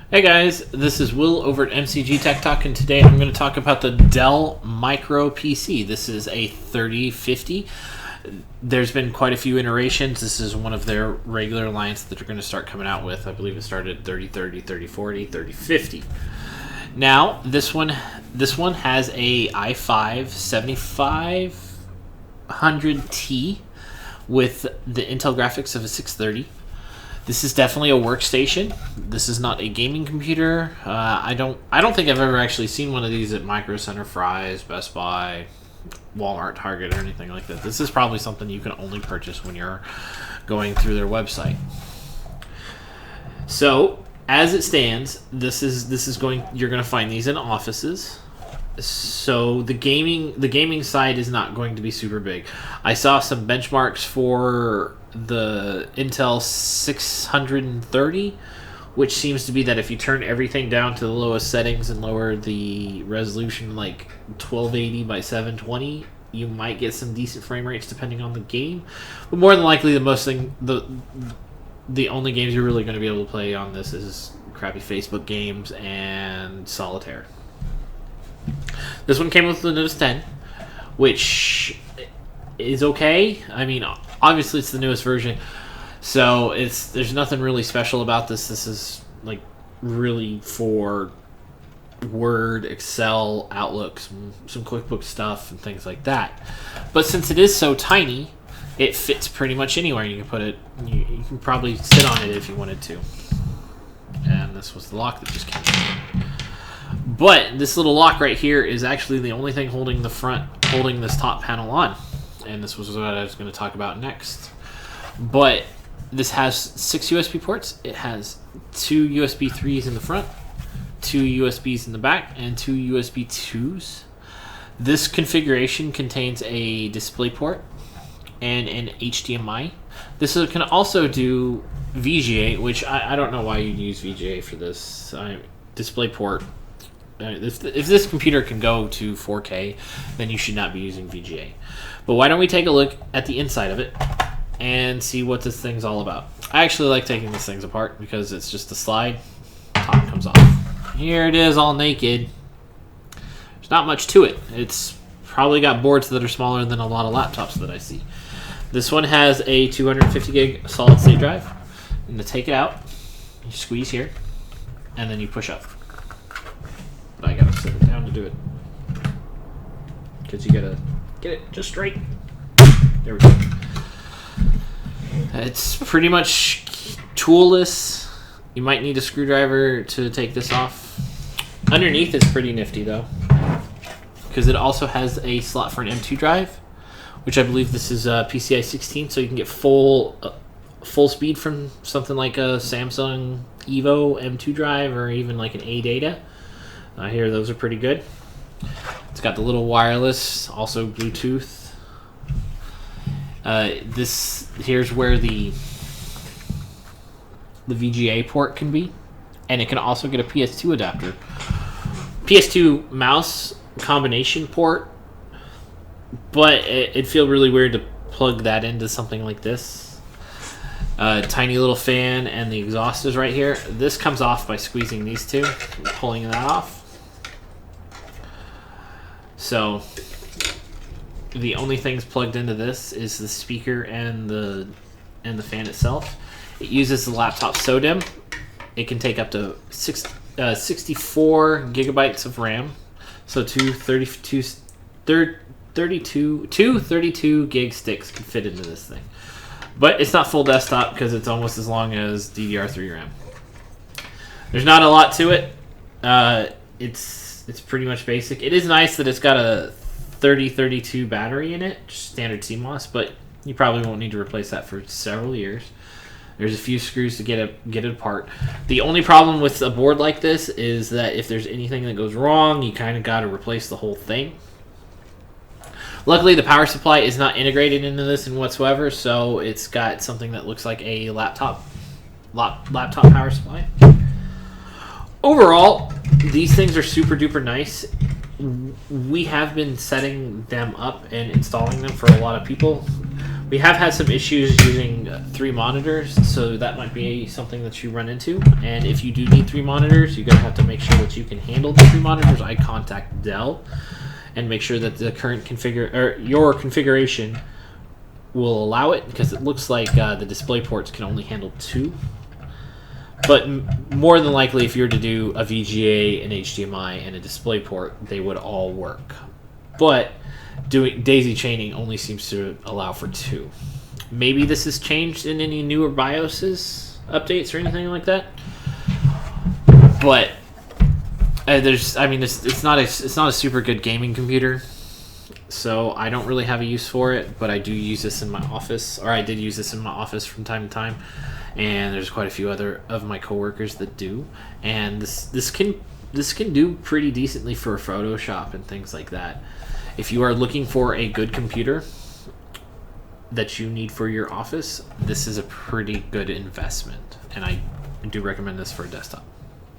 Hey guys, this is Will over at MCG Tech Talk, and today I'm going to talk about the Dell Micro PC. This is a 3050. There's been quite a few iterations. This is one of their regular lines that they're going to start coming out with. I believe it started 3030, 3040, 3050. Now, this one has a i5 7500T with the Intel graphics of a 630. This is definitely a workstation. This is not a gaming computer. I don't think I've ever actually seen one of these at Micro Center, Fry's, Best Buy, Walmart, Target, or anything like that. This is probably something you can only purchase when you're going through their website. So, as it stands, you're going to find these in offices. So the gaming side is not going to be super big. I saw some benchmarks for the Intel 630, which seems to be that if you turn everything down to the lowest settings and lower the resolution like 1280 by 720, you might get some decent frame rates depending on the game. But more than likely, the only games you're really going to be able to play on this is crappy Facebook games and solitaire. This one came with the Windows 10, which is okay. I mean, obviously it's the newest version, so there's nothing really special about this. This is like really for Word, Excel, Outlook, some QuickBooks stuff and things like that. But since it is so tiny, it fits pretty much anywhere. You can put it. You can probably sit on it if you wanted to. And this was the lock that just came in. But this little lock right here is actually the only thing holding this top panel on. And this was what I was going to talk about next. But this has 6 USB ports. It has 2 USB 3s in the front, 2 USBs in the back, and 2 USB 2s. This configuration contains a display-port and an HDMI. This can also do VGA, which I don't know why you'd use VGA for this. DisplayPort. If this computer can go to 4K, then you should not be using VGA. But why don't we take a look at the inside of it and see what this thing's all about. I actually like taking these things apart because it's just a slide. Top comes off. Here it is, all naked. There's not much to it. It's probably got boards that are smaller than a lot of laptops that I see. This one has a 250 gig solid state drive. And to take it out, you squeeze here, and then you push up. But I gotta sit it down to do it. Because you gotta get it just straight. There we go. It's pretty much toolless. You might need a screwdriver to take this off. Underneath is pretty nifty though, because it also has a slot for an M2 drive, which I believe this is PCI 16, so you can get full speed from something like a Samsung Evo M2 drive or even like an ADATA. I hear those are pretty good. It's got the little wireless, also Bluetooth. Here's where the VGA port can be, and it can also get a PS2 adapter. PS2 mouse combination port, but it'd feel really weird to plug that into something like this. Tiny little fan, and the exhaust is right here. This comes off by squeezing these two, pulling that off. So the only things plugged into this is the speaker and the fan itself. It uses the laptop SODIMM. It can take up to 64 gigabytes of RAM. So two 32 gig sticks can fit into this thing. But it's not full desktop because it's almost as long as DDR3 RAM. There's not a lot to it. It's pretty much basic. It is nice that it's got a 3032 battery in it, just standard CMOS, but you probably won't need to replace that for several years. There's a few screws to get it apart. The only problem with a board like this is that if there's anything that goes wrong, you kind of got to replace the whole thing. Luckily, the power supply is not integrated into this in whatsoever, so it's got something that looks like a laptop power supply. Overall, these things are super duper nice. We have been setting them up and installing them for a lot of people. We have had some issues using 3 monitors, so that might be something that you run into. And if you do need 3 monitors, you're going to have to make sure that you can handle the 3 monitors. I contact Dell and make sure that the current your configuration will allow it, because it looks like the display ports can only handle 2. But more than likely, if you were to do a VGA, an HDMI, and a display port, they would all work. But doing daisy chaining only seems to allow for 2. Maybe this has changed in any newer BIOSes updates or anything like that. But it's not a super good gaming computer, so I don't really have a use for it. But I do use this in my office, or I did use this in my office from time to time, and there's quite a few other of my coworkers that do. And this can do pretty decently for Photoshop and things like that. If you are looking for a good computer that you need for your office, this is a pretty good investment, and I do recommend this for a desktop.